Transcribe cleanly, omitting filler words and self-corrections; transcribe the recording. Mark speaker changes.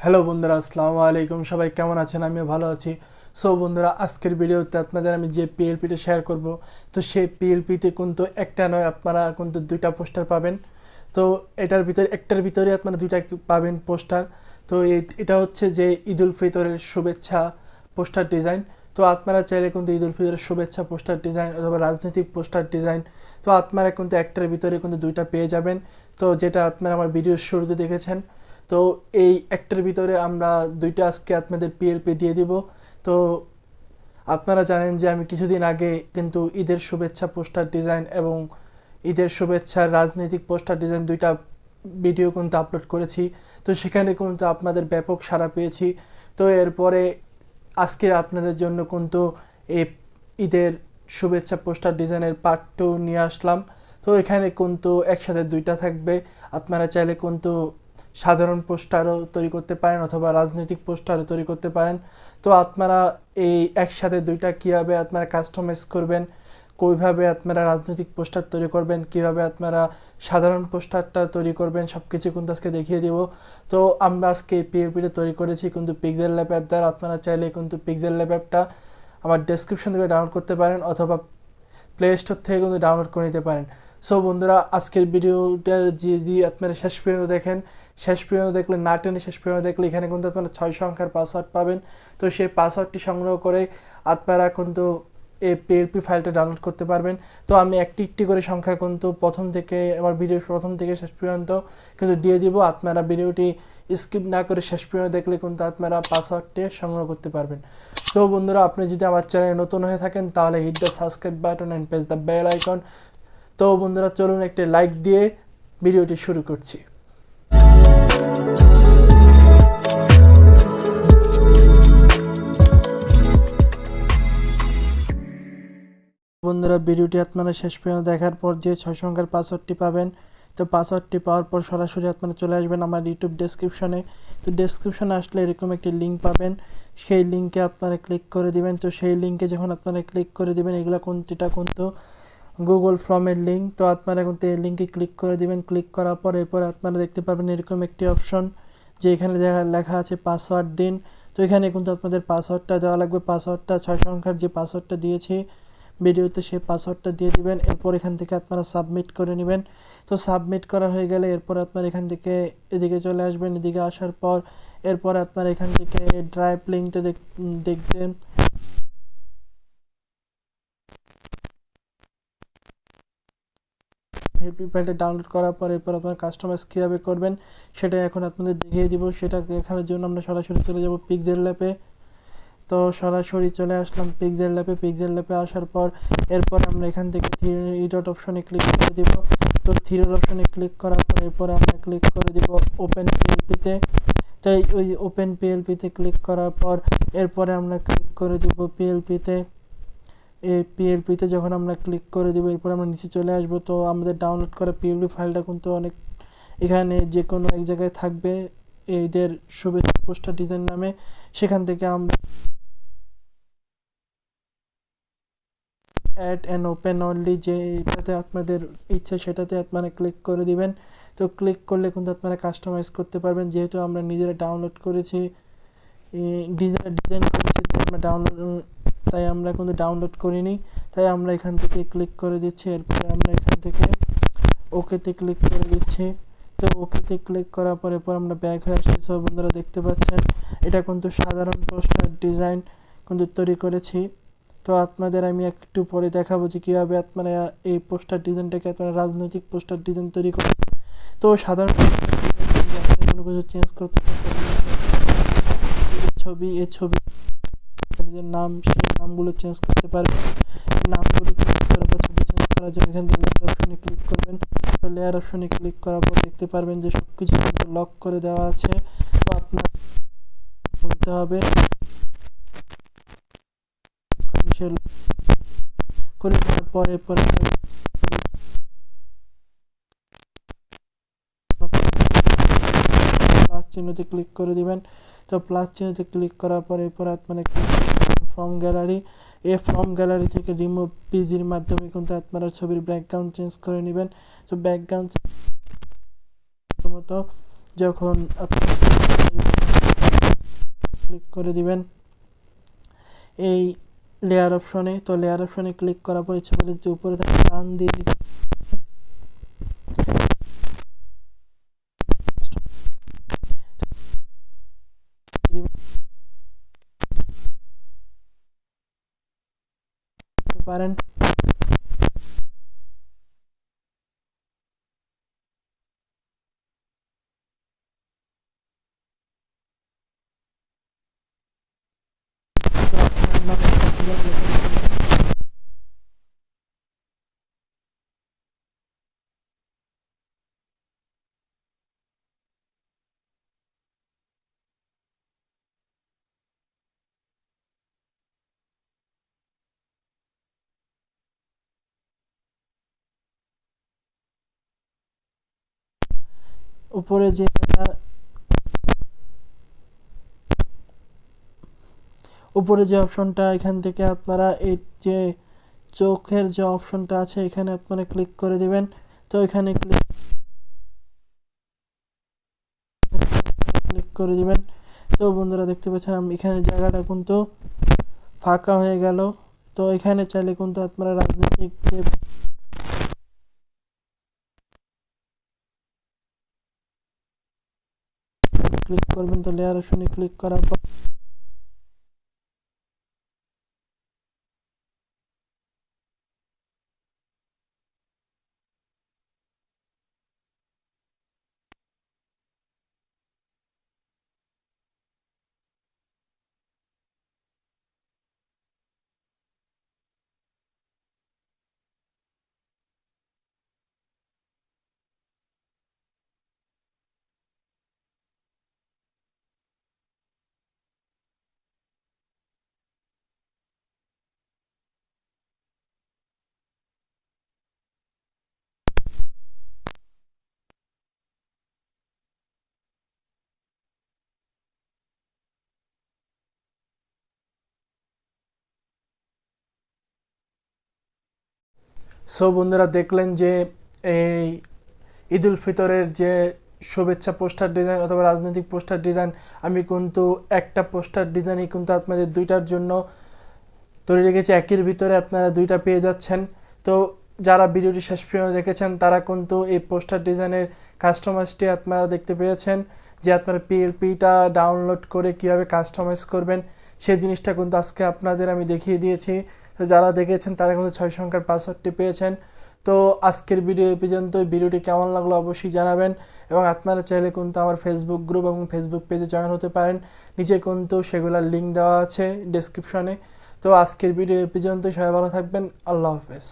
Speaker 1: Hello বন্ধুরা, আসসালামু আলাইকুম। সবাই কেমন আছেন? আমিও ভালো আছি। সো বন্ধুরা, আজকের ভিডিওতে আপনাদের আমি যে পিএলপিটা শেয়ার করব, তো সেই পিএলপিতে কিন্তু একটা নয়, আপনারা কিন্তু দুইটা পোস্টার পাবেন। তো একটার ভিতরে আপনারা দুইটা পাবেন পোস্টার। তো এটা হচ্ছে যে ঈদ উল ফিতরের শুভেচ্ছা পোস্টার ডিজাইন। তো আপনারা চাইলে কিন্তু ঈদ উল ফিতরের শুভেচ্ছা পোস্টার ডিজাইন অথবা রাজনৈতিক পোস্টার ডিজাইন, তো আপনারা কিন্তু একটার ভিতরে কিন্তু দুইটা পেয়ে যাবেন। তো যেটা আপনারা আমার ভিডিওর শুরুতে দেখেছেন, তো এই একটার ভিতরে আমরা দুইটা আজকে আপনাদের পিএলপি দিয়ে দিব। তো আপনারা জানেন যে আমি কিছুদিন আগে কিন্তু ঈদের শুভেচ্ছা পোস্টার ডিজাইন এবং ঈদের শুভেচ্ছার রাজনৈতিক পোস্টার ডিজাইন দুইটা ভিডিও কিন্তু আপলোড করেছি। তো সেখানে কিন্তু আপনাদের ব্যাপক সাড়া পেয়েছি। তো এরপরে আজকে আপনাদের জন্য কিন্তু এই ঈদের শুভেচ্ছা পোস্টার ডিজাইনের পার্ট 2 নিয়ে আসলাম। তো এখানে কিন্তু একসাথে দুইটা থাকবে। আপনারা চাইলে কিন্তু সাধারণ পোস্টারও তৈরি করতে পারেন অথবা রাজনৈতিক পোস্টারও তৈরি করতে পারেন। তো আপনারা এই একসাথে দুইটা কীভাবে আপনারা কাস্টমাইজ করবেন, কীভাবে আপনারা রাজনৈতিক পোস্টার তৈরি করবেন, কীভাবে আপনারা সাধারণ পোস্টারটা তৈরি করবেন, সব কিছু কিন্তু আজকে দেখিয়ে দিব। তো আমরা আজকে এই পিএলপিটা তৈরি করেছি কিন্তু পিক্সেল ল্যাব অ্যাপ দ্বারা। আপনারা চাইলে কিন্তু পিক্সেল ল্যাব অ্যাপটা আমার ডেসক্রিপশন থেকে ডাউনলোড করতে পারেন অথবা প্লে স্টোর থেকে কিন্তু ডাউনলোড করে নিতে পারেন। সো বন্ধুরা, আজকের ভিডিওটার যদি আপনারা শেষ পর্যন্ত দেখেন, শেষ পর্যন্ত দেখলে না টেনে শেষ পর্যন্ত দেখলে এখানে কিন্তু আপনারা 6 সংখ্যার পাসওয়ার্ড পাবেন। তো সেই পাসওয়ার্ডটি সংগ্রহ করে আপনারা কিন্তু এই পিএলপি ফাইলটা ডাউনলোড করতে পারবেন। তো আমি একটি করে সংখ্যা কিন্তু প্রথম থেকে আমার ভিডিওর প্রথম থেকে শেষ পর্যন্ত কিন্তু দিয়ে দিব। আপনারা ভিডিওটি স্কিপ না করে শেষ পর্যন্ত দেখলে কিন্তু আপনারা পাসওয়ার্ডটি সংগ্রহ করতে পারবেন। তো বন্ধুরা, আপনি যদি আমার চ্যানেলে নতুন হয়ে থাকেন তাহলে hit the subscribe button and press the bell icon. তো বন্ধুরা, চলুন একটা লাইক দিয়ে ভিডিওটি শুরু করছি। বন্ধুরা, ভিডিওটি আপনারা শেষ পর্যন্ত দেখার পর যে 6 সংখ্যার পাসওয়ার্ডটি পাবেন, তো পাসওয়ার্ডটি পাওয়ার পর সরাসরি আপনারা চলে আসবেন আমার ইউটিউব ডেসক্রিপশনে। তো ডেসক্রিপশনে আসলে এরকম একটি লিঙ্ক পাবেন, সেই লিঙ্কে আপনারা ক্লিক করে দিবেন। তো সেই লিঙ্কে যখন আপনারা ক্লিক করে দিবেন, এগুলো কোনটা কিন্তু গুগল ফর্মের লিঙ্ক। তো আপনারা কিন্তু এই লিঙ্কে ক্লিক করে দিবেন। ক্লিক করার পর এরপরে আপনারা দেখতে পাবেন এরকম একটি অপশন, যে এখানে লেখা আছে পাসওয়ার্ড দিন। তো এখানে কিন্তু আপনাদের পাসওয়ার্ডটা দেওয়া লাগবে। পাসওয়ার্ডটা 6 সংখ্যার যে পাসওয়ার্ডটা দিয়েছি ভিডিওতে, সেই পাসওয়ার্ডটা দিয়ে দিবেন। এরপর এখান থেকে আপনারা সাবমিট করে নেবেন। তো সাবমিট করা হয়ে গেলে এরপর আপনারা এখান থেকে এদিকে চলে আসবেন। এদিকে আসার পর এরপর আপনারা এখান থেকে ড্রাইভ লিঙ্কটা দেখবেন। পিএলপি ফাইলটা ডাউনলোড করার পর এরপর আপনারা কাস্টমাইজ কীভাবে করবেন সেটা এখন আপনাদের দেখিয়ে দিব। সেটা দেখানোর জন্য আমরা সরাসরি চলে যাব পিক্সেল ল্যাবে। তো সরাসরি চলে আসলাম পিক্সেল ল্যাবে। পিক্সেল ল্যাবে আসার পর এরপর আমরা এখান থেকে থ্রি ডট অপশনে ক্লিক করে দিব। তো থ্রি ডট অপশনে ক্লিক করার পর এরপরে আমরা ক্লিক করে দিব ওপেন পিএলপিতে। তো ওই ওপেন পিএলপিতে ক্লিক করার পর এরপরে আমরা ক্লিক করে দিব পিএলপিতে। এই পিএলপিতে যখন আমরা ক্লিক করে দিব এরপর আমরা নিচে চলে আসব। তো আমাদের ডাউনলোড করা পিএলপি ফাইলটা কিন্তু অনেক এখানে যে কোনো এক জায়গায় থাকবে এদের শুভেচ্ছা পোস্টার ডিজাইন নামে। সেখান থেকে আমরা অ্যাড অ্যান্ড ওপেন অনলি, যেটাতে আপনাদের ইচ্ছা সেটাতে আপনারা ক্লিক করে দিবেন। তো ক্লিক করলে কিন্তু আপনারা কাস্টমাইজ করতে পারবেন। যেহেতু আমরা নিজেরা ডাউনলোড করেছি, ডিজাইন করেছি, তাই আমরা কিন্তু ডাউনলোড করিনি, তাই আমরা এখান থেকে ক্লিক করে দিচ্ছি। এরপরে আমরা এখান থেকে ওকেতে ক্লিক করে দিচ্ছি। তো ওকেতে ক্লিক করার পর এরপর আমরা ব্যাক হয়ে আসছি। সব বন্ধুরা দেখতে পাচ্ছেন এটা কিন্তু সাধারণ পোস্টার ডিজাইন কিন্তু তৈরি করেছি। তো আপনাদের আমি একটু পরে দেখাবো যে কীভাবে আপনারা এই পোস্টার ডিজাইনটাকে আপনারা রাজনৈতিক পোস্টার ডিজাইন তৈরি করেন। তো সাধারণ কোনো কিছু চেঞ্জ করতে এই ছবি যে নাম, সেই নামগুলো চেঞ্জ করতে পারবেন। এই নামগুলো চেঞ্জ করার পর ছবি চেঞ্জ করার জন্য এখান থেকে লেয়ার অপশনে ক্লিক করবেন। তো লেয়ার অপশনে ক্লিক করার পর দেখতে পারবেন যে সব কিছু কিন্তু লক করে দেওয়া আছে। তো আপনার খুলতে হবে, করে দেওয়ার পরে পরে প্লাস চিহ্নতে ক্লিক করে দিবেন। তো প্লাস চিহ্নতে ক্লিক করার পরে এরপর আপনারা ফ্রম গ্যালারি, এই ফ্রম গ্যালারি থেকে রিমুভ পিজির মাধ্যমে কিন্তু আপনারা ছবির ব্যাকগ্রাউন্ড চেঞ্জ করে নেবেন। তো ব্যাকগ্রাউন্ড মতো যখন ক্লিক করে দিবেন এই লেয়ার অপশনে। তো লেয়ার অপশনে ক্লিক করার পর ইচ্ছা করে যে উপরে থাকে টান দিয়ে দিতে পারেন। উপরে যে অপশনটা এখান থেকে আপনারা এই যে চোখের যে অপশনটা আছে এখানে আপনারা ক্লিক করে দিবেন। তো এখানে ক্লিক করে দিবেন। তো বন্ধুরা দেখতে পাচ্ছেন আমি এখানে জায়গাটা কিন্তু ফাঁকা হয়ে গেল। তো এখানে চাইলে কিন্তু আপনারা রাজনৈতিক যে ক্লিক করবেন। তো লেয়ার অপশনে ক্লিক করার পর সো বন্ধুরা দেখলেন যে এই ঈদ উল ফিতরের যে শুভেচ্ছা পোস্টার ডিজাইন অথবা রাজনৈতিক পোস্টার ডিজাইন আমি কিন্তু একটা পোস্টার ডিজাইনই কিন্তু আপনাদের দুইটার জন্য তৈরি রেখেছি, একের ভিতরে আপনারা দুইটা পেয়ে যাচ্ছেন। তো যারা ভিডিওটি শেষ পর্যন্ত দেখেছেন তারা কিন্তু এই পোস্টার ডিজাইনের কাস্টমাইজটি আপনারা দেখতে পেয়েছেন, যে আপনারা পিএলপিটা ডাউনলোড করে কীভাবে কাস্টমাইজ করবেন সেই জিনিসটা কিন্তু আজকে আপনাদের আমি দেখিয়ে দিয়েছি। তো যারা দেখেছেন তারা কিন্তু 6 সংখ্যার পাসওয়ার্ডটি পেয়েছেন। তো আজকের ভিডিও এই পর্যন্ত। ভিডিওটি কেমন লাগলো অবশ্যই জানাবেন, এবং আপনারা চাইলে কিন্তু আমার ফেসবুক গ্রুপ এবং ফেসবুক পেজে জয়েন হতে পারেন। নিচে কিন্তু সেগুলোর লিঙ্ক দেওয়া আছে ডেসক্রিপশনে। তো আজকের ভিডিও এই পর্যন্ত। সবাই ভালো থাকবেন। আল্লাহ হাফেজ।